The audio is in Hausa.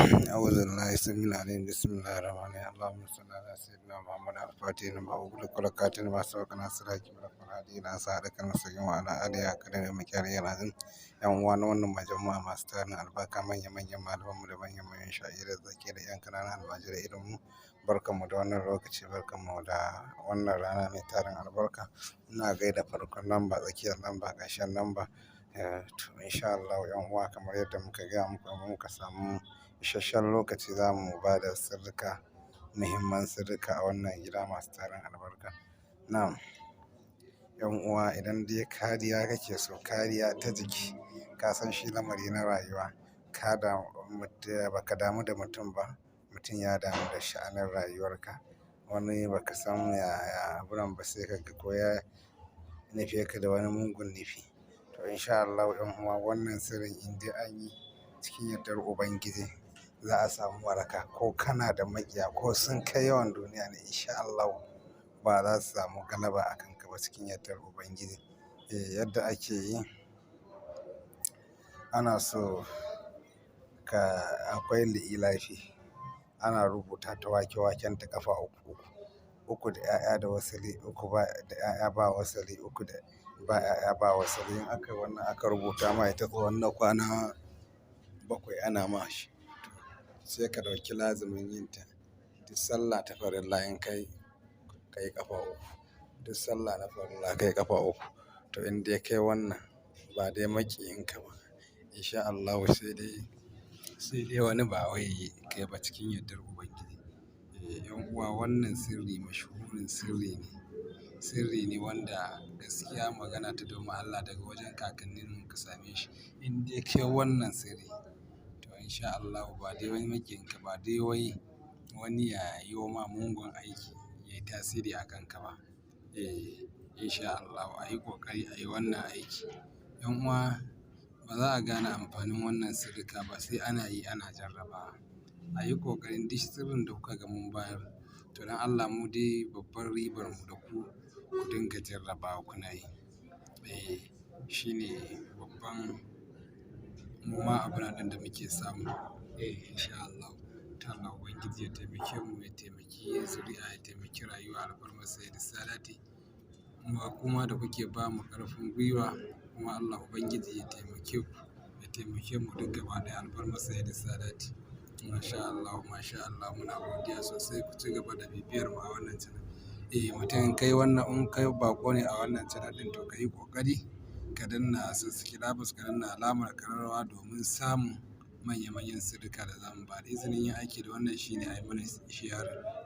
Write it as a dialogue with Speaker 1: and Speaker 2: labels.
Speaker 1: أعوذ بالله السميع العليم بسم الله الرحمن الرحيم اللهم صل على سيدنا محمد الفاتح لما أغلق والخاتم لما سبق ناصر الحق بالحق والهادي إلى صراطك المستقيم وعلى آله حق قدره ومقداره العظيم. ‘Yan uwa na wannan majamma masu tarin albarka manya-manyan malamanmu da manya-manyan sha'irai zaki da ‘yan ƙananan almajirai irin mu, barkanmu da wannan lokaci, barkanmu da wannan rana mai tarin albarka. Ina gaida farkon lamba, tsakiyar lamba, ƙarshen lamba. To insha Allah ‘yan uwa, kamar yadda muka gaya muku, muka samu isasshen lokaci za mu ba da sirrika, muhimman sirrika a wannan gida masu tarin albarka. Na'am, ‘yan uwa, idan dai kariya kake so, kariya ta jiki, ka san shi lamari na rayuwa, baka damu da mutum ba, mutum ya damu da sha'anin rayuwarka. Wani baka san yaya abunan ba, sai ka ga ko ya nufe ka da wani mugun nufi. To insha Allah ‘yan uwa, wannan sirrin in dai an yi cikin yardar Ubangiji, za a samu waraka. Ko kana da maƙiya ko sun kai yawan duniya ne, insha Allah ba za su samu galaba a kanka ba cikin yardar Ubangiji. Yadda ake yi, ana so akwai li'ilafi, ana rubuta ta wake-waken ta ƙafa uku, uku da ‘ya'ya da wasali, uku ba da ‘ya'ya ba wasali, uku da ba ‘ya'ya ba wasali. In aka wannan aka rubuta ma ita tsawon na kwana 7 ana ma shi, sai ka ɗauki lazumin yin ta. Duk sallah ta farilla in kai ƙafa uku, duk sallah na farilla kai ƙafa uku. To in dai kai wannan, ba dai maƙiyinka ba, insha Allah sai dai wani ba wai kai ba cikin yardar Ubangiji. ‘Yan uwa, wannan sirri mashahurin sirri ne wanda gaskiya magana ta domin Allah daga wajen kakanninmu ka same shi. In dai kai wannan sirri, to insha Allah ba dai wani maƙiyinka, ba dai wani ya yi ma mugun aiki ya yi tasiri a kanka ba. Insha Allah a yi ƙoƙari a yi wannan aiki. ‘Yan uwa, ba za a gane amfanin wannan sirrika ba sai ana yi ana jarrabawa. A yi ƙoƙarin duk sirrin da kuka ga mun bayar, to don Allah mu dai babbar ribar mu da ku dinga jarrabawa kuna yi. Shi ne babban muma abun ɗin da muke samu. Insha Allah. Ta Allah Ubangiji ya taimake mu, ya taimaki zuri'a, ya taimaki rayuwa, alfarmar Sayyidus Sadati. Kuma da kuke ba mu ƙarfin gwiwa, kuma Allah Ubangiji ya taimake ku, ya taimake mu duk gaba ɗaya, alfarmar Sayyidus Sadati. Masha Allah, masha Allah, muna godiya sosai. Ku ci gaba da bibiyar mu a wannan channel. Mutum in kai baƙo ne a wannan channel ɗin, to ka yi ƙoƙari ka danna subscribe, ka danna alamar ƙararrawa domin samun manya-manyan sirrika da zamu ba da izinin yin aiki da wannan. Shine a yi mana share.